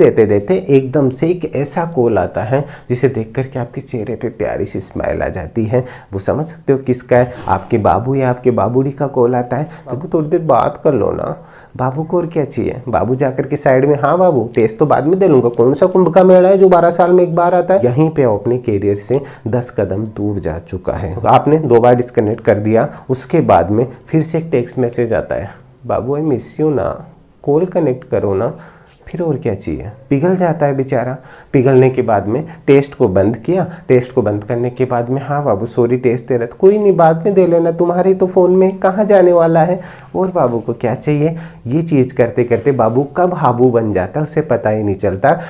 देते देते एकदम से एक ऐसा कॉल आता है जिसे देख करके आपके चेहरे पे प्यारी सी स्माइल आ जाती है। वो समझ सकते हो किसका है? आपके बाबू या आपके बाबूड़ी का कॉल आता है। बाबू थोड़ी देर बात कर लो ना। बाबू को और क्या चाहिए? बाबू जाकर के साइड में, हाँ बाबू टेस्ट तो बाद में दे लूंगा, कौन सा कुंभ का मेला है जो 12 साल में एक बार आता है। यहीं पे अपने कैरियर से 10 कदम दूर जा चुका है। आपने 2 बार डिस्कनेक्ट कर दिया, उसके बाद में फिर से एक टेक्स्ट मैसेज आता है, बाबू आई मिस यू ना, कॉल कनेक्ट करो ना। फिर और क्या चाहिए? पिघल जाता है बेचारा। पिघलने के बाद में टेस्ट को बंद किया। टेस्ट को बंद करने के बाद में, हाँ बाबू सॉरी टेस्ट दे रहा था, कोई नहीं बाद में दे लेना, तुम्हारे तो फ़ोन में कहाँ जाने वाला है। और बाबू को क्या चाहिए? ये चीज़ करते करते बाबू कब हाबू बन जाता है उसे पता ही नहीं चलता।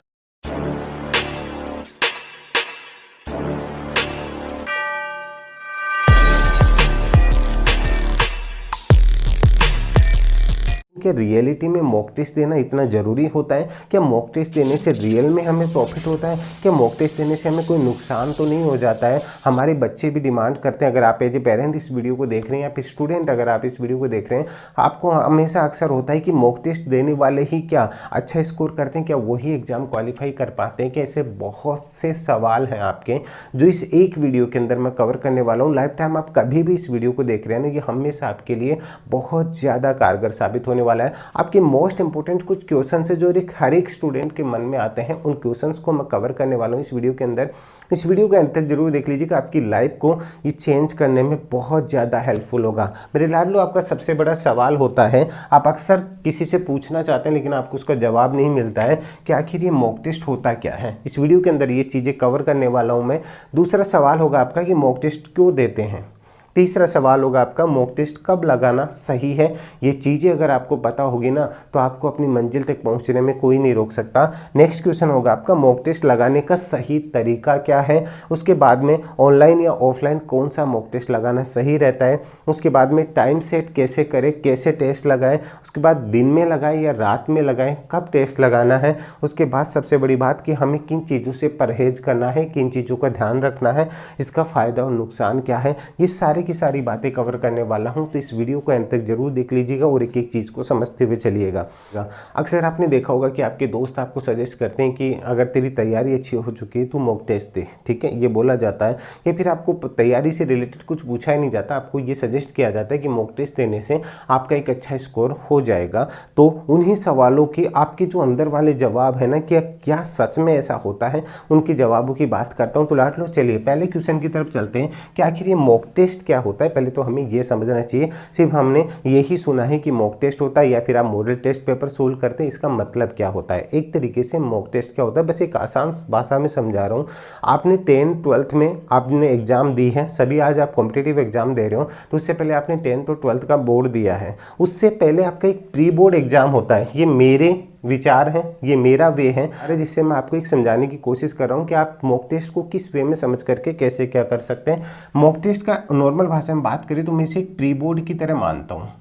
क्या रियलिटी में मॉक टेस्ट देना इतना ज़रूरी होता है? क्या मॉक टेस्ट देने से रियल में हमें प्रॉफिट होता है? क्या मॉक टेस्ट देने से हमें कोई नुकसान तो नहीं हो जाता है? हमारे बच्चे भी डिमांड करते हैं। अगर आप एज ए पेरेंट इस वीडियो को देख रहे हैं या फिर स्टूडेंट अगर आप इस वीडियो को देख रहे हैं, आपको हमेशा अक्सर होता है कि मॉक टेस्ट देने वाले ही क्या अच्छा स्कोर करते हैं, क्या वही एग्जाम क्वालिफाई कर पाते हैं? कि ऐसे बहुत से सवाल हैं आपके जो इस एक वीडियो के अंदर मैं कवर करने वाला हूँ। लाइफ टाइम आप कभी भी इस वीडियो को देख रहे हैं ना, ये हमेशा आपके लिए बहुत ज़्यादा कारगर साबित होने वाला है। आपके मोस्ट इंपोर्टेंट कुछ क्वेश्चन है जो हर एक स्टूडेंट के मन में आते हैं, उन क्वेश्चंस को मैं कवर करने वाला हूँ इस वीडियो के अंदर। इस वीडियो के अंत तक जरूर देख लीजिएगा, आपकी लाइफ को ये चेंज करने में बहुत ज़्यादा हेल्पफुल होगा। मेरे लाडलो, आपका सबसे बड़ा सवाल होता है, आप अक्सर किसी से पूछना चाहते हैं लेकिन आपको उसका जवाब नहीं मिलता है कि आखिर ये मॉक टेस्ट होता क्या है। इस वीडियो के अंदर ये चीज़ें कवर करने वाला हूँ मैं। दूसरा सवाल होगा आपका कि मॉक टेस्ट क्यों देते हैं। तीसरा सवाल होगा आपका मॉक टेस्ट कब लगाना सही है। ये चीज़ें अगर आपको पता होगी ना तो आपको अपनी मंजिल तक पहुंचने में कोई नहीं रोक सकता। नेक्स्ट क्वेश्चन होगा आपका मॉक टेस्ट लगाने का सही तरीका क्या है। उसके बाद में ऑनलाइन या ऑफलाइन कौन सा मॉक टेस्ट लगाना सही रहता है। उसके बाद में टाइम सेट कैसे करें, कैसे टेस्ट लगाएं। उसके बाद दिन में लगाएं या रात में लगाएं, कब टेस्ट लगाना है। उसके बाद सबसे बड़ी बात कि हमें किन चीज़ों से परहेज करना है, किन चीज़ों का ध्यान रखना है, इसका फ़ायदा और नुकसान क्या है। ये की सारी बातें कवर करने वाला हूं, तो इस वीडियो को अंत तक जरूर देख लीजिएगा और एक एक चीज़ को समझते हुए चलिएगा। अक्सर आपने देखा होगा कि आपके दोस्त आपको सजेस्ट करते हैं कि अगर तेरी तैयारी अच्छी हो चुकी है तो मॉक टेस्ट दे, ठीक है, ये बोला जाता है। या फिर आपको तैयारी से रिलेटेड कुछ पूछा ही नहीं जाता, आपको ये सजेस्ट किया जाता है कि मॉक टेस्ट देने से आपका एक अच्छा स्कोर हो जाएगा। तो उन्हीं सवालों की आपके जो अंदर वाले जवाब है ना, क्या सच में ऐसा होता है, उनके जवाबों की बात करता हूँ। तो लाड लो, चलिए पहले क्वेश्चन की तरफ चलते हैं कि आखिर ये मॉक टेस्ट क्या होता है। पहले तो हमें यह समझना चाहिए, सिर्फ हमने यही सुना है कि मॉक टेस्ट होता है या फिर आप मॉडल टेस्ट पेपर सोल्व करते हैं, इसका मतलब क्या होता है। एक तरीके से मॉक टेस्ट क्या होता है, बस एक आसान भाषा में समझा रहा हूँ। आपने 10th 12th में आपने एग्जाम दी है, सभी आज आप कॉम्पिटिटिव एग्जाम दे रहे हो, तो उससे पहले आपने 10th और 12th का बोर्ड दिया है। उससे पहले आपका एक प्री बोर्ड एग्जाम होता है। ये मेरे विचार हैं, ये मेरा वे है, अरे जिससे मैं आपको एक समझाने की कोशिश कर रहा हूँ कि आप मॉक टेस्ट को किस वे में समझ करके कैसे क्या कर सकते हैं। मॉक टेस्ट का नॉर्मल भाषा में बात करें तो मैं इसे एक प्री बोर्ड की तरह मानता हूँ।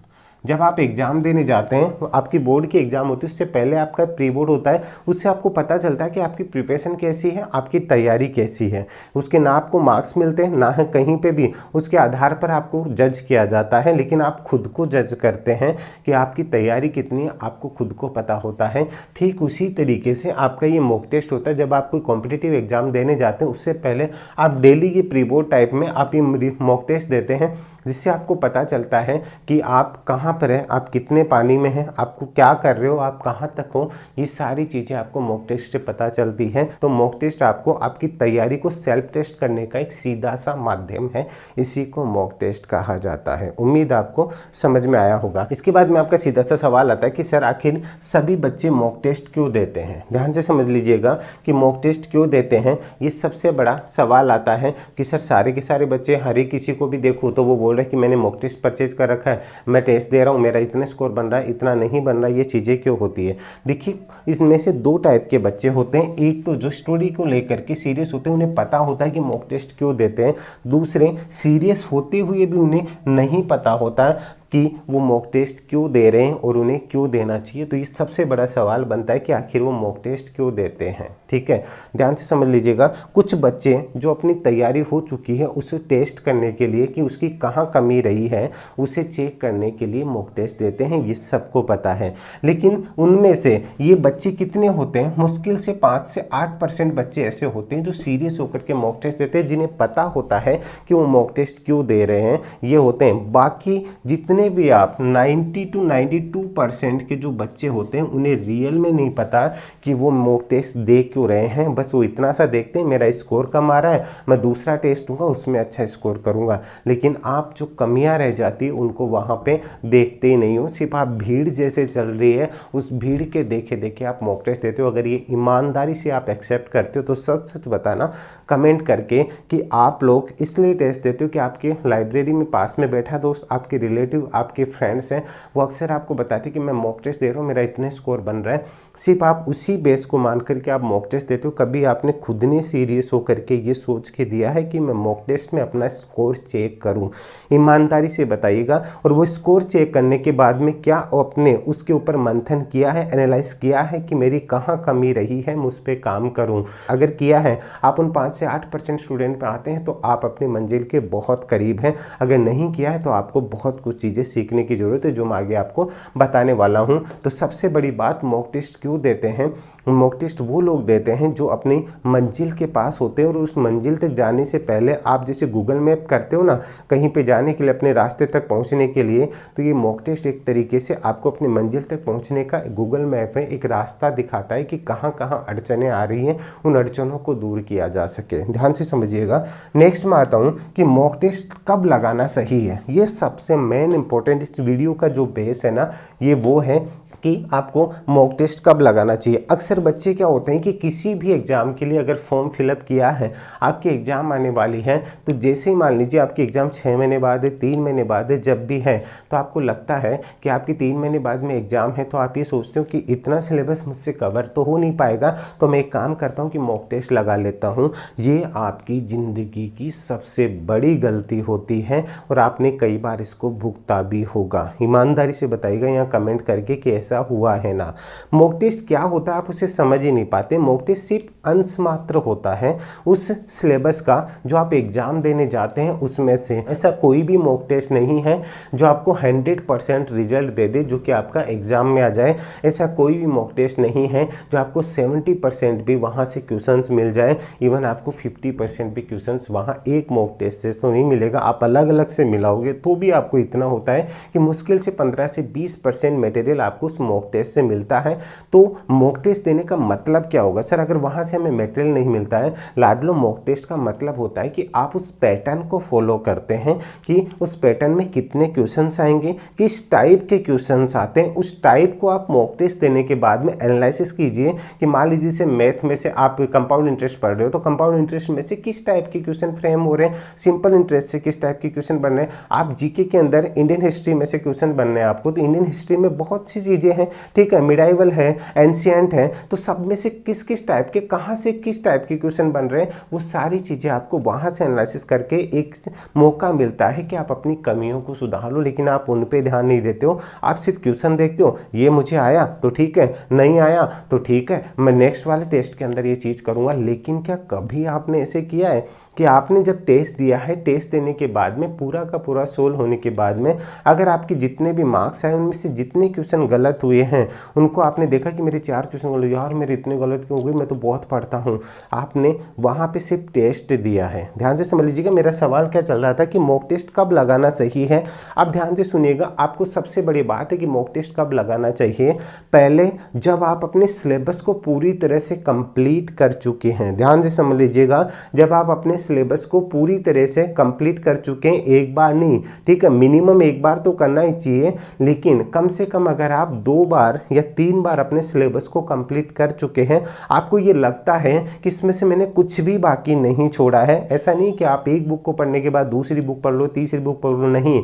जब आप एग्जाम देने जाते हैं तो आपकी बोर्ड की एग्जाम होती है, उससे पहले आपका प्री बोर्ड होता है। उससे आपको पता चलता है कि आपकी प्रिपरेशन कैसी है, आपकी तैयारी कैसी है। उसके ना आपको मार्क्स मिलते हैं ना है कहीं पे भी, उसके आधार पर आपको जज किया जाता है, लेकिन आप खुद को जज करते हैं कि आपकी तैयारी कितनी है, आपको खुद को पता होता है। ठीक उसी तरीके से आपका ये मॉक टेस्ट होता है। जब आप कोई कॉम्पिटिटिव एग्जाम देने जाते हैं उससे पहले आप डेली ये प्री बोर्ड टाइप में आप ये मॉक टेस्ट देते हैं, जिससे आपको पता चलता है कि आप कहाँ पर है, आप कितने पानी में हैं, आपको क्या कर रहे हो, आप कहाँ तक हो। ये सारी चीज़ें आपको मॉक टेस्ट से पता चलती हैं। तो मॉक टेस्ट आपको आपकी तैयारी को सेल्फ टेस्ट करने का एक सीधा सा माध्यम है, इसी को मॉक टेस्ट कहा जाता है। उम्मीद आपको समझ में आया होगा। इसके बाद में आपका सीधा सा सवाल आता है कि सर आखिर सभी बच्चे मॉक टेस्ट क्यों देते हैं। ध्यान से समझ लीजिएगा कि मॉक टेस्ट क्यों देते हैं। ये सबसे बड़ा सवाल आता है कि सर सारे के सारे बच्चे, हर एक किसी को भी देखो तो वो बोल रहे हैं कि मैंने मॉक टेस्ट परचेज कर रखा है, मैं टेस्ट दे रहा हूँ, मेरा इतना स्कोर बन रहा है, इतना नहीं बन रहा है। ये चीज़ें क्यों होती है? देखिए, इसमें से 2 टाइप के बच्चे होते हैं। एक तो जो स्टडी को लेकर के सीरियस होते हैं, उन्हें पता होता है कि मॉक टेस्ट क्यों देते हैं। दूसरे सीरियस होते हुए भी उन्हें नहीं पता होता है, कि वो मॉक टेस्ट क्यों दे रहे हैं और उन्हें क्यों देना चाहिए। तो ये सबसे बड़ा सवाल बनता है कि आखिर वो मॉक टेस्ट क्यों देते हैं। ठीक है, ध्यान से समझ लीजिएगा। कुछ बच्चे जो अपनी तैयारी हो चुकी है उसे टेस्ट करने के लिए कि उसकी कहाँ कमी रही है, उसे चेक करने के लिए मॉक टेस्ट देते हैं, ये सबको पता है। लेकिन उनमें से ये बच्चे कितने होते हैं, मुश्किल से 5 से 8% बच्चे ऐसे होते हैं जो सीरियस होकर के मॉक टेस्ट देते हैं, जिन्हें पता होता है कि वो मॉक टेस्ट क्यों दे रहे हैं, ये होते हैं। बाकी जितने भी आप 90 to 92% के जो बच्चे होते हैं उन्हें रियल में नहीं पता कि वो मॉक टेस्ट दे क्यों रहे हैं। बस वो इतना सा देखते हैं मेरा स्कोर कम आ रहा है, मैं दूसरा टेस्ट दूंगा उसमें अच्छा स्कोर करूंगा। लेकिन आप जो कमियां रह जाती है उनको वहां पे देखते ही नहीं हो, सिर्फ आप भीड़ जैसे चल रही है उस भीड़ के देखे देखे आप मॉक टेस्ट देते हो। अगर ये ईमानदारी से आप एक्सेप्ट करते हो तो सच सच बताना कमेंट करके कि आप लोग इसलिए टेस्ट देते हो कि आपके लाइब्रेरी में पास में बैठा दोस्त, आपके रिलेटिव, आपके फ्रेंड्स हैं, वो अक्सर आपको बताते हैं कि मैं मॉक टेस्ट दे रहा हूँ, मेरा इतने स्कोर बन रहा है। सिर्फ आप उसी बेस को मान करके आप मॉक टेस्ट देते हो। कभी आपने खुद ने सीरियस होकर के ये सोच के दिया है कि मैं मॉक टेस्ट में अपना स्कोर चेक करूं? ईमानदारी से बताइएगा। और वो स्कोर चेक करने के बाद में क्या आपने उसके ऊपर मंथन किया है, एनालाइज किया है कि मेरी कहाँ कमी रही है, मुझ पर काम करूं? अगर किया है, आप उन 5 से 8% स्टूडेंट पे आते हैं तो आप अपनी मंजिल के बहुत करीब हैं। अगर नहीं किया है तो आपको बहुत कुछ चीज़ें सीखने की ज़रूरत है, जो मैं आगे आपको बताने वाला हूँ। तो सबसे बड़ी बात, मॉक टेस्ट क्यों देते हैं? मॉक टेस्ट वो लोग देते हैं जो अपनी मंजिल के पास होते हैं और उस मंजिल तक जाने से पहले, आप जैसे गूगल मैप करते हो ना कहीं पे जाने के लिए, अपने रास्ते तक पहुंचने के लिए, तो ये मॉक टेस्ट एक तरीके से आपको अपनी मंजिल तक पहुंचने का गूगल मैप में एक रास्ता दिखाता है कि कहाँ कहाँ अड़चनें आ रही हैं, उन अड़चनों को दूर किया जा सके। ध्यान से समझिएगा। नेक्स्ट में आता हूँ कि मॉक टेस्ट कब लगाना सही है। ये सबसे मेन इंपॉर्टेंट इस वीडियो का जो बेस है ना, ये वो है कि आपको मॉक टेस्ट कब लगाना चाहिए। अक्सर बच्चे क्या होते हैं कि किसी भी एग्जाम के लिए अगर फॉर्म फिलअप किया है, आपकी एग्जाम आने वाली है, तो जैसे ही मान लीजिए आपकी एग्जाम 6 महीने बाद है, 3 महीने बाद है, जब भी है, तो आपको लगता है कि आपकी 3 महीने बाद में एग्जाम है, तो आप ये सोचते हो कि इतना सिलेबस मुझसे कवर तो हो नहीं पाएगा, तो मैं एक काम करता हूँ कि मॉक टेस्ट लगा लेता हूँ। ये आपकी ज़िंदगी की सबसे बड़ी गलती होती है और आपने कई बार इसको भुगता भी होगा। ईमानदारी से बताइएगा यहाँ कमेंट करके कि ऐसा हुआ है ना। मॉक टेस्ट क्या होता है आप उसे समझ ही नहीं पाते। मॉक टेस्ट सिर्फ अंश मात्र होता है उस सिलेबस का जो आप एग्जाम देने जाते हैं उसमें से। ऐसा कोई भी मॉक टेस्ट नहीं है जो आपको 100% रिजल्ट दे दे, जो कि आपका एग्जाम में आ जाए। ऐसा कोई भी मॉक टेस्ट नहीं है जो आपको 70% भी वहां से क्वेश्चंस मिल जाए। इवन आपको 50% भी क्वेश्चंस वहां एक मॉक टेस्ट से तो नहीं मिलेगा, आप अलग अलग से मिलाओगे तो भी आपको इतना होता है कि मुश्किल से 15 से 20% मटेरियल आपको उस मॉक टेस्ट से मिलता है। तो मॉक टेस्ट देने का मतलब क्या होगा? सर अगर वहां से हमें मटेरियल नहीं मिलता है, लाडलो मॉक टेस्ट का मतलब होता है कि आप उस पैटर्न को फॉलो करते हैं कि उस पैटर्न में कितने क्वेश्चंस आएंगे, किस टाइप के क्वेश्चंस आते हैं, उस टाइप को आप मॉक टेस्ट देने के बाद में एनालिसिस कीजिए कि मान लीजिए से मैथ में से आप कंपाउंड इंटरेस्ट पढ़ रहे हो, तो कंपाउंड इंटरेस्ट में से किस टाइप के क्वेश्चन फ्रेम हो रहे हैं, सिंपल इंटरेस्ट से किस टाइप के क्वेश्चन बन रहे हैं। आप जीके के अंदर इंडियन हिस्ट्री में से क्वेश्चन बनने हैं आपको, तो इंडियन हिस्ट्री में बहुत सी चीजें हैं, ठीक है, मिडाइवल है, एंशिएंट है, तो सब में से किस किस टाइप के, कहाँ से किस टाइप के क्वेश्चन बन रहे हैं, वो सारी चीजें आपको वहां से एनालिसिस करके एक मौका मिलता है कि आप अपनी कमियों को सुधार लो। लेकिन आप उन पे ध्यान नहीं देते हो, आप सिर्फ क्वेश्चन देखते हो, ये मुझे आया तो ठीक है, नहीं आया तो ठीक है, मैं नेक्स्ट वाले टेस्ट के अंदर ये चीज करूंगा। लेकिन क्या कभी आपने ऐसे किया है कि आपने जब टेस्ट दिया है, टेस्ट देने के बाद में पूरा का पूरा सोल्व होने के बाद में अगर आपके जितने भी मार्क्स आए उनमें से जितने क्वेश्चन गलत हुए हैं उनको आपने देखा कि मेरे 4 क्वेश्चन गलत, यार मेरे इतने गलत क्यों हो गए, मैं तो बहुत पढ़ता हूँ। आपने वहाँ पे सिर्फ टेस्ट दिया है। ध्यान से समझ लीजिएगा मेरा सवाल क्या चल रहा था कि मॉक टेस्ट कब लगाना सही है। आप ध्यान से सुनिएगा, आपको सबसे बड़ी बात है कि मॉक टेस्ट कब लगाना चाहिए। पहले जब आप अपने सिलेबस को पूरी तरह से कंप्लीट कर चुके हैं। ध्यान से समझ लीजिएगा, जब आप अपने सिलेबस को पूरी तरह से कंप्लीट कर चुके हैं, एक बार नहीं, ठीक है, मिनिमम एक बार तो करना ही चाहिए, लेकिन कम से कम अगर आप 2 बार या 3 बार अपने सिलेबस को कंप्लीट कर चुके हैं, आपको ये लगता है कि इसमें से मैंने कुछ भी बाकी नहीं छोड़ा है। ऐसा नहीं कि आप एक बुक को पढ़ने के बाद दूसरी बुक पढ़ लो, तीसरी बुक पढ़ लो, नहीं,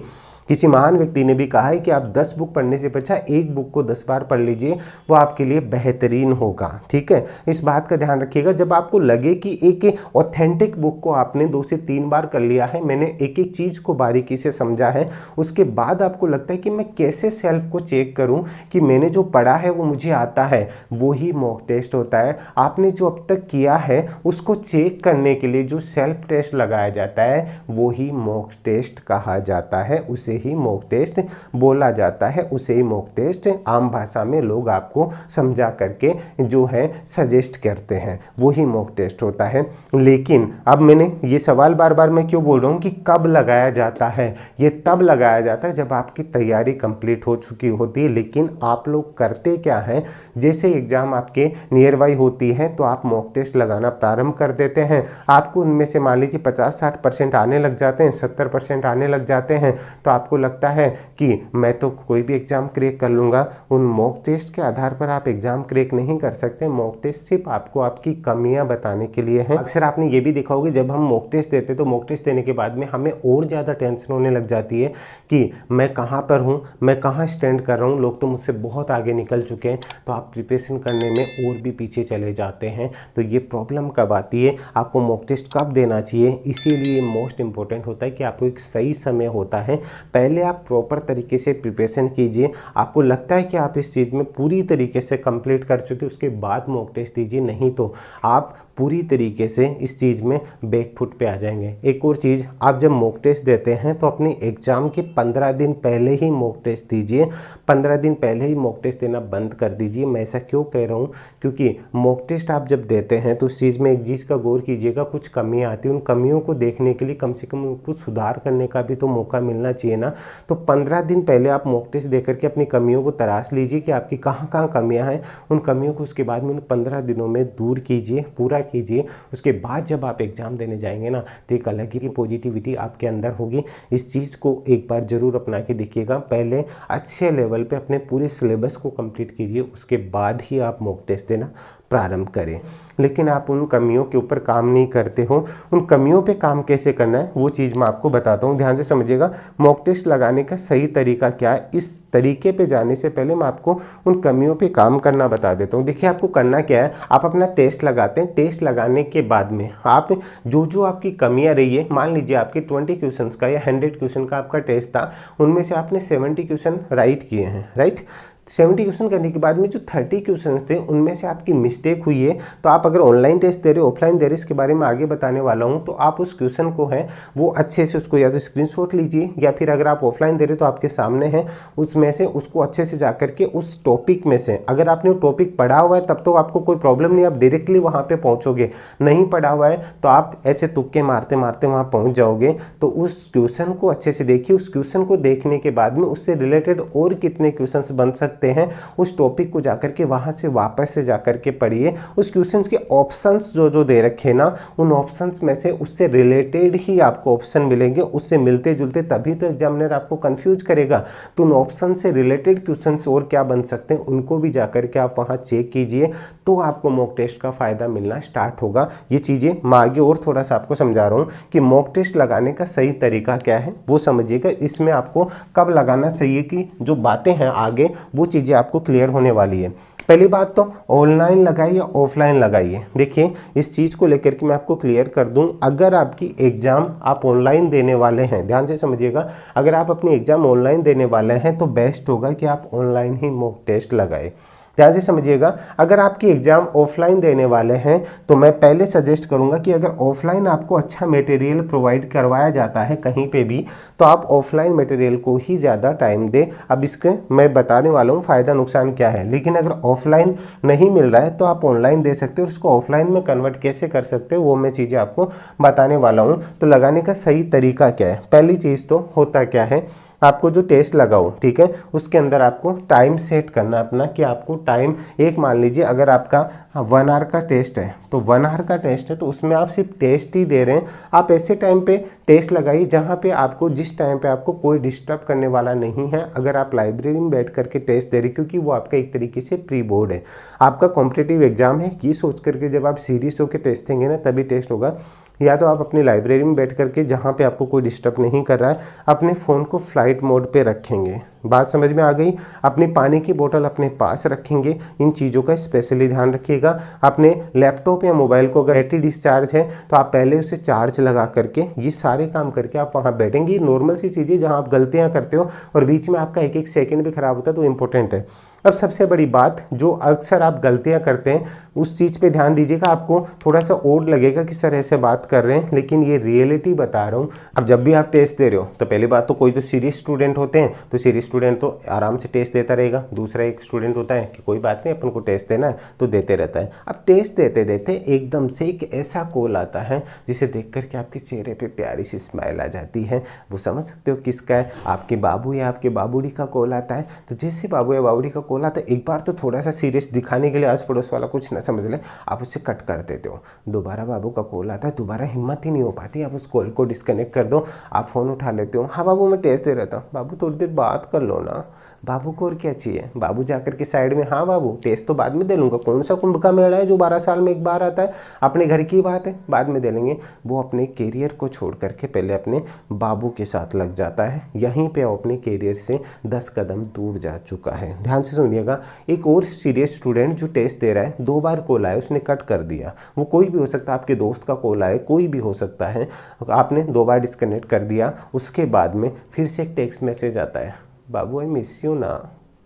किसी महान व्यक्ति ने भी कहा है कि आप 10 बुक पढ़ने से अच्छा एक बुक को 10 बार पढ़ लीजिए, वो आपके लिए बेहतरीन होगा। ठीक है, इस बात का ध्यान रखिएगा। जब आपको लगे कि एक ऑथेंटिक बुक को आपने 2 से 3 बार कर लिया है, मैंने एक एक चीज़ को बारीकी से समझा है, उसके बाद आपको लगता है कि मैं कैसे सेल्फ को चेक करूं कि मैंने जो पढ़ा है वो मुझे आता है, वो ही मॉक टेस्ट होता है। आपने जो अब तक किया है उसको चेक करने के लिए जो सेल्फ टेस्ट लगाया जाता है वो ही मॉक टेस्ट कहा जाता है, उसे ही मॉक टेस्ट बोला जाता है, उसे ही मॉक टेस्ट आम भाषा में लोग आपको समझा करके जो है सजेस्ट करते हैं, वो ही मॉक टेस्ट होता है। लेकिन अब मैंने ये सवाल बार बार मैं क्यों बोल रहा हूँ कि कब लगाया जाता है, ये तब लगाया जाता है जब आपकी तैयारी कंप्लीट हो चुकी होती है। लेकिन आप लोग करते क्या हैं, जैसे एग्जाम आपके नियर बाई होती है तो आप मॉक टेस्ट लगाना प्रारंभ कर देते हैं। आपको उनमें से मान लीजिए 50-60% आने लग जाते हैं, 70% आने लग जाते हैं, तो आपको लगता है कि मैं तो कोई भी एग्जाम क्रैक कर लूँगा। उन मॉक टेस्ट के आधार पर आप एग्जाम क्रैक नहीं कर सकते। मॉक टेस्ट सिर्फ आपको आपकी कमियां बताने के लिए है। अक्सर आपने ये भी देखा होगा, जब हम मॉक टेस्ट देते तो मॉक टेस्ट देने के बाद में हमें और ज़्यादा टेंशन होने लग जाती है कि मैं कहाँ पर हूँ, मैं कहाँ स्टैंड कर रहा हूँ, लोग तो मुझसे बहुत आगे निकल चुके हैं, तो आप प्रिपरेशन करने में और भी पीछे चले जाते हैं। तो ये प्रॉब्लम कब आती है, आपको मॉक टेस्ट कब देना चाहिए, इसीलिए मोस्ट इंपॉर्टेंट होता है कि आपको एक सही समय होता है। पहले आप प्रॉपर तरीके से प्रिपरेशन कीजिए, आपको लगता है कि आप इस चीज़ में पूरी तरीके से कंप्लीट कर चुके, उसके बाद मॉक टेस्ट दीजिए, नहीं तो आप पूरी तरीके से इस चीज़ में बैकफुट पे आ जाएंगे। एक और चीज़, आप जब मॉक टेस्ट देते हैं तो अपनी एग्ज़ाम के 15 दिन पहले ही मॉक टेस्ट दीजिए। 15 दिन पहले ही मॉक टेस्ट देना बंद कर दीजिए। मैं ऐसा क्यों कह रहा हूँ, क्योंकि मॉक टेस्ट आप जब देते हैं तो उस चीज़ में एक चीज़ का गौर कीजिएगा, कुछ कमियाँ आती हैं, उन कमियों को देखने के लिए कम से कम कुछ सुधार करने का भी तो मौका मिलना चाहिए ना। तो 15 दिन पहले आप मॉक टेस्ट दे करके अपनी कमियों को तराश लीजिए कि आपकी कहाँ कहाँ कमियाँ हैं। उन कमियों को उसके बाद में उन 15 दिनों में दूर कीजिए, पूरा कीजिए। उसके बाद जब आप एग्ज़ाम देने जाएंगे ना तो एक अलग ही पॉजिटिविटी आपके अंदर होगी। इस चीज़ को एक बार ज़रूर अपना के देखिएगा। पहले अच्छे लेवल पे अपने पूरे सिलेबस को कंप्लीट कीजिए, उसके बाद ही आप मॉक टेस्ट देना प्रारंभ करें। लेकिन आप उन कमियों के ऊपर काम नहीं करते हो। उन कमियों पे काम कैसे करना है वो चीज़ मैं आपको बताता हूँ, ध्यान से समझिएगा। मॉक टेस्ट लगाने का सही तरीका क्या है, इस तरीके पे जाने से पहले मैं आपको उन कमियों पे काम करना बता देता हूँ। देखिए, आपको करना क्या है, आप अपना टेस्ट लगाते हैं। टेस्ट लगाने के बाद में आप जो आपकी कमियाँ रही है, मान लीजिए आपके 20 क्वेश्चन का या 100 क्वेश्चन का आपका टेस्ट था, उनमें से आपने 70 क्वेश्चन राइट किए हैं, राइट। 70 क्वेश्चन करने के बाद में जो 30 क्वेश्चन थे उनमें से आपकी मिस्टेक हुई है, तो आप अगर ऑनलाइन टेस्ट दे रहे हो, ऑफलाइन दे रहे हो, इसके बारे में आगे बताने वाला हूं। तो आप उस क्वेश्चन को है वो अच्छे से उसको या तो स्क्रीनशॉट लीजिए, या फिर अगर आप ऑफलाइन दे रहे हो तो आपके सामने है, उसमें से उसको अच्छे से जा करके उस टॉपिक में से, अगर आपने वो टॉपिक पढ़ा हुआ है तब तो आपको कोई प्रॉब्लम नहीं, आप डायरेक्टली वहाँ पर पहुँचोगे। नहीं पढ़ा हुआ है तो आप ऐसे तुक्के मारते मारते वहाँ पहुँच जाओगे। तो उस क्वेश्चन को अच्छे से देखिए। उस क्वेश्चन को देखने के बाद में उससे रिलेटेड और कितने क्वेश्चन बन सकते हैं, उस टॉपिक को जाकर के वहां से वापस से जाकर के पढ़िए। उस क्वेश्चंस के ऑप्शंस जो दे रखे ना, उन ऑप्शंस में से उससे रिलेटेड ही आपको ऑप्शन मिलेंगे, उससे मिलते जुलते, तभी तो एग्जामिनर आपको कंफ्यूज करेगा। तो उन ऑप्शन से रिलेटेड क्वेश्चंस और क्या बन सकते हैं उनको भी जाकर के आप वहां चेक कीजिए, तो आपको मॉक टेस्ट का फायदा मिलना स्टार्ट होगा। ये चीजें मैं आगे और थोड़ा सा आपको समझा रहा हूँ कि मॉक टेस्ट लगाने का सही तरीका क्या है वो समझिएगा। इसमें आपको कब लगाना चाहिए की जो बातें हैं आगे वो चीजें आपको क्लियर होने वाली है। पहली बात तो ऑनलाइन लगाइए या ऑफलाइन लगाइए। देखिए, इस चीज़ को लेकर के मैं आपको क्लियर कर दूं, अगर आपकी एग्ज़ाम आप ऑनलाइन देने वाले हैं, ध्यान से समझिएगा, अगर आप अपनी एग्ज़ाम ऑनलाइन देने वाले हैं तो बेस्ट होगा कि आप ऑनलाइन ही मॉक टेस्ट लगाएं। ध्यान से समझिएगा। अगर आपकी एग्जाम ऑफलाइन देने वाले हैं तो मैं पहले सजेस्ट करूंगा कि अगर ऑफलाइन आपको अच्छा मटेरियल प्रोवाइड करवाया जाता है कहीं पे भी, तो आप ऑफलाइन मटेरियल को ही ज़्यादा टाइम दें। अब इसके मैं बताने वाला हूँ फ़ायदा नुकसान क्या है। लेकिन अगर ऑफलाइन नहीं मिल रहा है तो आप ऑनलाइन दे सकते हो, उसको ऑफलाइन में कन्वर्ट कैसे कर सकते हो वो मैं चीज़ें आपको बताने वाला हूँ। तो लगाने का सही तरीका क्या है, पहली चीज़ तो होता क्या है, आपको जो टेस्ट लगाओ, ठीक है, उसके अंदर आपको टाइम सेट करना अपना कि आपको टाइम, एक मान लीजिए अगर आपका 1 आवर का टेस्ट है तो 1 आवर का टेस्ट है तो उसमें आप सिर्फ टेस्ट ही दे रहे हैं। आप ऐसे टाइम पे टेस्ट लगाइए जहाँ पे आपको, जिस टाइम पे आपको कोई डिस्टर्ब करने वाला नहीं है। अगर आप लाइब्रेरी में बैठ करके टेस्ट दे रहे, क्योंकि वो आपका एक तरीके से प्री बोर्ड है, आपका कॉम्पिटिटिव एग्जाम है, ये सोच करके जब आप सीरियस होकर टेस्ट देंगे ना तभी टेस्ट होगा। या तो आप अपनी लाइब्रेरी में बैठ करके जहाँ पे आपको कोई डिस्टर्ब नहीं कर रहा है अपने फ़ोन को फ्लाइट मोड पे रखेंगे। बात समझ में आ गई। अपनी पानी की बोतल अपने पास रखेंगे। इन चीज़ों का स्पेशली ध्यान रखिएगा। अपने लैपटॉप या मोबाइल को अगर बैटरी डिस्चार्ज है तो आप पहले उसे चार्ज लगा करके ये सारे काम करके आप वहाँ बैठेंगे। नॉर्मल सी चीज़ें जहाँ आप गलतियाँ करते हो और बीच में आपका एक एक सेकंड भी खराब होता है तो इंपॉर्टेंट है। अब सबसे बड़ी बात जो अक्सर आप गलतियां करते हैं उस चीज़ पे ध्यान दीजिएगा। आपको थोड़ा सा ओड लगेगा कि सर ऐसे बात कर रहे हैं, लेकिन ये रियलिटी बता रहा हूँ। अब जब भी आप टेस्ट दे रहे हो तो पहली बात तो कोई तो सीरियस स्टूडेंट होते हैं तो सीरियस स्टूडेंट तो आराम से टेस्ट देता रहेगा। दूसरा एक स्टूडेंट होता है कि कोई बात नहीं अपन को टेस्ट देना है तो देते रहता है। अब टेस्ट देते देते एकदम से एक ऐसा कॉल आता है जिसे देख करके आपके चेहरे पे प्यारी सी स्माइल आ जाती है। वो समझ सकते हो किसका है, आपके बाबू या आपके बाबूड़ी का कॉल आता है। तो जैसे बाबू या बाबूड़ी का कॉल आता है एक बार तो थोड़ा सा सीरियस दिखाने के लिए आस पड़ोस वाला कुछ ना समझ ले, आप उससे कट कर देते हो। दोबारा बाबू का कॉल आता है, दोबारा हिम्मत ही नहीं हो पाती, आप उस कॉल को डिस्कनेक्ट कर दो। आप फ़ोन उठा लेते हो। हाँ बाबू मैं टेस्ट दे रहा था। बाबू थोड़ी देर बात कर लो ना। बाबू को और क्या चाहिए। बाबू जाकर के साइड में, हाँ बाबू टेस्ट तो बाद में दे लूँगा, कौन सा कुंभ का मेला है जो 12 साल में एक बार आता है, अपने घर की बात है बाद में दे लेंगे। वो अपने कैरियर को छोड़ करके पहले अपने बाबू के साथ लग जाता है। यहीं पे अपने कैरियर से 10 कदम दूर जा चुका है। ध्यान से सुनिएगा। एक और सीरियस स्टूडेंट जो टेस्ट दे रहा है, 2 बार कॉल आया उसने कट कर दिया। वो कोई भी हो सकता है, आपके दोस्त का कॉल आए, कोई भी हो सकता है, आपने 2 बार डिस्कनेक्ट कर दिया। उसके बाद में फिर से एक टेक्स्ट मैसेज आता है, बाबू आई मिस यू ना,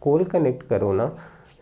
कॉल कनेक्ट करो ना।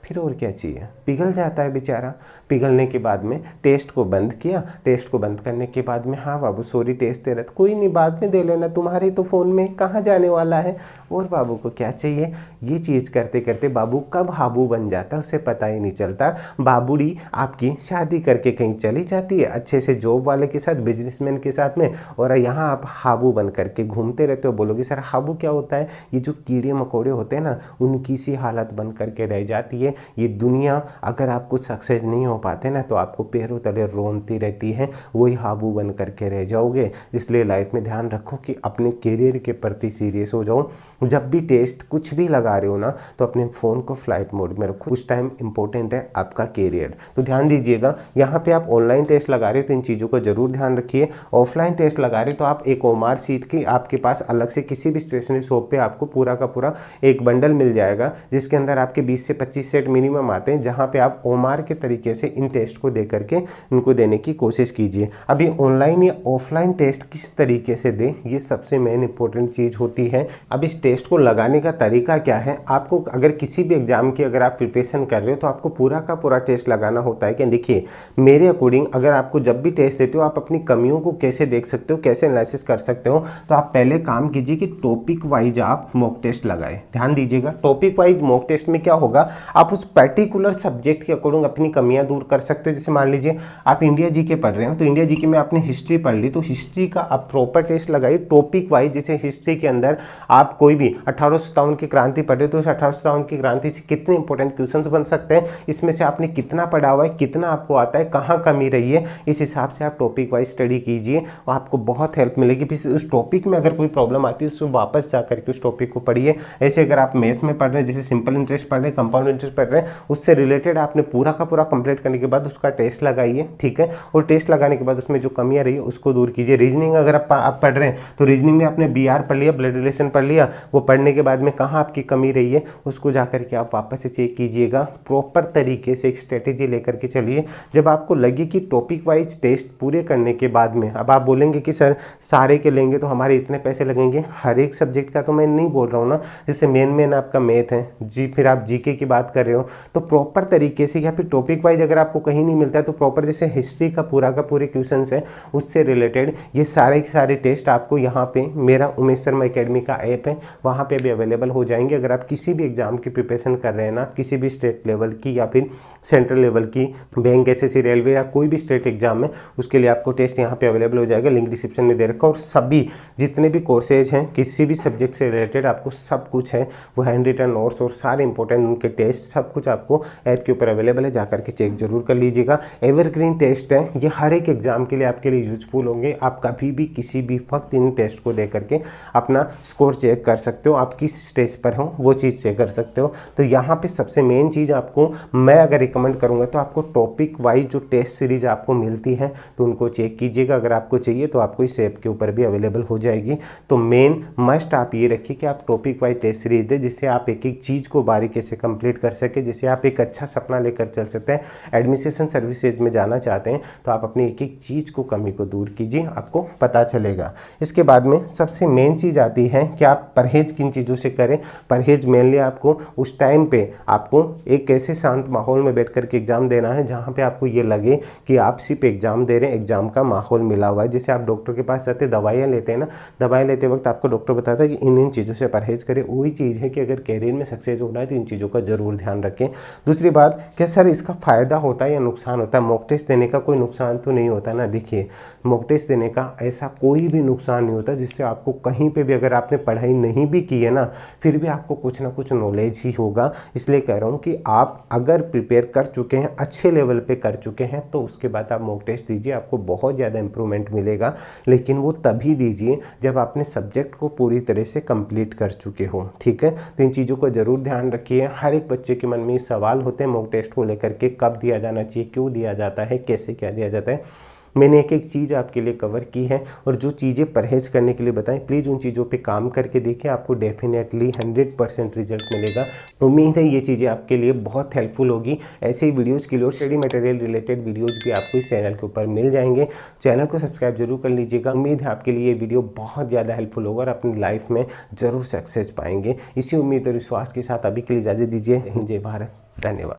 फिर और क्या चाहिए। पिघल जाता है बेचारा। पिघलने के बाद में टेस्ट को बंद किया। टेस्ट को बंद करने के बाद में, हाँ बाबू सॉरी टेस्ट दे रहा था, कोई नहीं बाद में दे लेना, तुम्हारे तो फ़ोन में कहाँ जाने वाला है। और बाबू को क्या चाहिए। ये चीज़ करते करते बाबू कब हाबू बन जाता है उसे पता ही नहीं चलता। बाबूड़ी आपकी शादी करके कहीं चली जाती है अच्छे से जॉब वाले के साथ, बिजनेसमैन के साथ में, और यहाँ आप हाबू बन करके घूमते रहते हो। बोलोगे सर हाबू क्या होता है। ये जो कीड़े मकोड़े होते हैं ना, उनकी सी हालत बन करके रह जाती है ये दुनिया। अगर आप कुछ सक्सेस नहीं हो पाते ना तो आपको पैरों तले रोनती रहती है, वही हाबू बन करके रह जाओगे। इसलिए लाइफ में ध्यान रखो कि अपने करियर के प्रति सीरियस हो जाओ। जब भी टेस्ट कुछ भी लगा रहे हो ना तो अपने फ़ोन को फ्लाइट मोड में रखो। उस टाइम इंपॉर्टेंट है आपका करियर। तो ध्यान दीजिएगा। यहाँ पे आप ऑनलाइन टेस्ट लगा रहे हो तो इन चीज़ों का जरूर ध्यान रखिए। ऑफलाइन टेस्ट लगा रहे हो तो आप एक ओमार सीट की आपके पास अलग से किसी भी स्टेशनरी शॉप पे आपको पूरा का पूरा एक बंडल मिल जाएगा जिसके अंदर आपके 20 से 25 सेट मिनिमम आते हैं, जहां पे आप ओमार के तरीके से इन टेस्ट को दे करके इनको देने की कोशिश कीजिए। अभी ऑनलाइन या ऑफलाइन टेस्ट किस तरीके से दें, ये सबसे मेन इंपॉर्टेंट चीज़ होती है। अब इस टेस्ट को लगाने का तरीका क्या है। आपको अगर किसी भी एग्जाम की अगर आप प्रिपरेशन कर रहे हो तो आपको पूरा का पूरा टेस्ट लगाना होता है। कि देखिए मेरे अकॉर्डिंग अगर आपको जब भी टेस्ट देते हो आप अपनी कमियों को कैसे देख सकते हो, कैसे एनालिसिस कर सकते हो, तो आप पहले काम कीजिए कि टॉपिक वाइज आप मॉक टेस्ट लगाएं। ध्यान दीजिएगा। टॉपिक वाइज मॉक टेस्ट में क्या होगा, आप उस पर्टिकुलर सब्जेक्ट के अकॉर्डिंग अपनी कमियां दूर कर सकते हो। जैसे मान लीजिए आप इंडिया जीके पढ़ रहे हो तो इंडिया जीके में आपने हिस्ट्री पढ़ ली तो हिस्ट्री का आप प्रॉपर टेस्ट लगाइए टॉपिक वाइज। जैसे हिस्ट्री के अंदर आप कोई भी 1857 की क्रांति पढ़ रहे हो तो उस 1857 की क्रांति से कितने इंपॉर्टेंट क्वेश्चंस बन सकते हैं, इसमें से आपने कितना पढ़ा हुआ है, कितना आपको आता है, कहाँ कमी रही है, इस हिसाब से आप टॉपिक वाइज स्टडी कीजिए और आपको बहुत हेल्प मिलेगी। फिर उस टॉपिक में अगर कोई प्रॉब्लम आती है तो वापस जा करके उस टॉपिक को पढ़िए। ऐसे अगर आप मैथ में पढ़ रहे हैं, जैसे सिंपल इंटरेस्ट पढ़ रहे हैं, कंपाउंड इंटरेस्ट पढ़ रहे हैं, उससे रिलेटेड आपने पूरा का पूरा कंप्लीट करने के बाद उसका टेस्ट लगाइए। ठीक है। और टेस्ट लगाने के बाद उसमें जो कमियां रही है उसको दूर कीजिए। रीजनिंग अगर आप पढ़ रहे हैं तो रीजनिंग में आपने BR पढ़ लिया, ब्लड रिलेशन पढ़ लिया, वो पढ़ने के बाद में कहाँ आपकी कमी रही है उसको जाकर के आप वापस से चेक कीजिएगा। प्रॉपर तरीके से एक स्ट्रेटेजी लेकर के चलिए। जब आपको लगे कि टॉपिक वाइज टेस्ट पूरे करने के बाद में अब आप बोलेंगे कि सर सारे के लेंगे तो हमारे इतने पैसे लगेंगे, हर एक सब्जेक्ट का तो मैं नहीं बोल रहा हूँ ना। जैसे मेन आपका मैथ है जी, फिर आप जीके की बात कर रहे हो तो प्रॉपर तरीके से, या फिर टॉपिक वाइज अगर आपको कहीं नहीं मिलता है तो प्रॉपर जैसे हिस्ट्री का पूरे क्वेश्चन है उससे रिलेटेड ये सारे के सारे टेस्ट आपको यहाँ पे मेरा उमेश शर्मा एकेडमी का ऐप है वहाँ पे भी अवेलेबल हो जाएंगे। अगर आप किसी भी एग्जाम की प्रिपरेशन कर रहे हैं ना, किसी भी स्टेट लेवल की या फिर सेंट्रल लेवल की, बैंक, SSC, रेलवे या कोई भी स्टेट एग्जाम में, उसके लिए आपको टेस्ट यहाँ पे अवेलेबल हो जाएगा। लिंक डिस्क्रिप्शन में दे रखा। और सभी जितने भी कोर्सेज हैं किसी भी सब्जेक्ट से रिलेटेड आपको सब कुछ है, वो हैंड रिटन नोट्स और सारे इंपॉर्टेंट उनके टेस्ट सब कुछ आपको ऐप के ऊपर अवेलेबल है, जाकर के चेक जरूर कर लीजिएगा। एवरग्रीन टेस्ट है, ये हर एक एग्जाम के लिए आपके लिए यूजफुल होंगे। आप कभी भी किसी भी वक्त इन टेस्ट को दे करके अपना स्कोर चेक कर सकते हो, आप किस स्टेज पर हो वो चीज़ चेक कर सकते हो। तो यहाँ पे सबसे मेन चीज़ आपको मैं अगर रिकमेंड करूँगा तो आपको टॉपिक वाइज जो टेस्ट सीरीज आपको मिलती है तो उनको चेक कीजिएगा। अगर आपको चाहिए तो आपको इस ऐप के ऊपर भी अवेलेबल हो जाएगी। तो मेन मस्ट आप ये रखिए कि आप टॉपिक वाइज टेस्ट सीरीज दें, जिससे आप एक एक चीज़ को बारीकी से कंप्लीट कर सके, जिससे आप एक अच्छा सपना लेकर चल सकते हैं। एडमिनिस्ट्रेशन सर्विसेज में जाना चाहते हैं तो आप अपनी एक एक चीज़ को कमी को दूर कीजिए, आपको पता चलेगा। इसके बाद में सबसे मेन चीज़ आती है कि आप परहेज किन चीज़ों से करें। परहेज मेनली आपको उस टाइम पे आपको एक ऐसे शांत माहौल में बैठ करके एग्जाम देना है जहाँ पे आपको ये लगे कि आप सिर्फ एग्जाम दे रहे हैं, एग्जाम का माहौल मिला हुआ है। जैसे आप डॉक्टर के पास जाते दवाइयाँ लेते हैं ना, दवाई लेते वक्त आपको डॉक्टर बताता है कि इन इन चीज़ों से परहेज करें। वही चीज़ है कि अगर कैरियर में सक्सेस होना है तो इन चीज़ों का जरूर ध्यान रखें। दूसरी बात, क्या सर इसका फ़ायदा होता है या नुकसान होता है? मॉक टेस्ट देने का कोई नुकसान तो नहीं होता ना। देखिए, मॉक टेस्ट देने का ऐसा कोई भी नुकसान नहीं होता जिससे आपको कहीं पे भी, अगर आपने पढ़ाई नहीं भी की है ना, फिर भी आपको कुछ ना कुछ नॉलेज ही होगा। इसलिए कह रहा हूँ कि आप अगर प्रिपेयर कर चुके हैं, अच्छे लेवल पे कर चुके हैं, तो उसके बाद आप मॉक टेस्ट दीजिए, आपको बहुत ज़्यादा इंप्रूवमेंट मिलेगा। लेकिन वो तभी दीजिए जब आपने सब्जेक्ट को पूरी तरह से कंप्लीट कर चुके हो, ठीक है। तो इन चीज़ों को ज़रूर ध्यान रखिए। हर एक बच्चे के मन में ये सवाल होते हैं मॉक टेस्ट को लेकर के, कब दिया जाना चाहिए, क्यों दिया जाता है, कैसे क्या दिया जाता है। मैंने एक एक चीज़ आपके लिए कवर की है और जो चीज़ें परहेज करने के लिए बताएं, प्लीज़ उन चीज़ों पे काम करके देखिए, आपको डेफिनेटली 100% रिजल्ट मिलेगा। उम्मीद है ये चीज़ें आपके लिए बहुत हेल्पफुल होगी। ऐसे ही वीडियोज़ के लिए और स्टडी मटेरियल रिलेटेड वीडियोज़ भी आपको इस चैनल के ऊपर मिल जाएंगे। चैनल को सब्सक्राइब जरूर कर लीजिएगा। उम्मीद है आपके लिए ये वीडियो बहुत ज़्यादा हेल्पफुल होगा और अपनी लाइफ में ज़रूर सक्सेस पाएंगे। इसी उम्मीद और विश्वास के साथ अभी के लिए इजाज़त दीजिए। जय हिंद, जय भारत, धन्यवाद।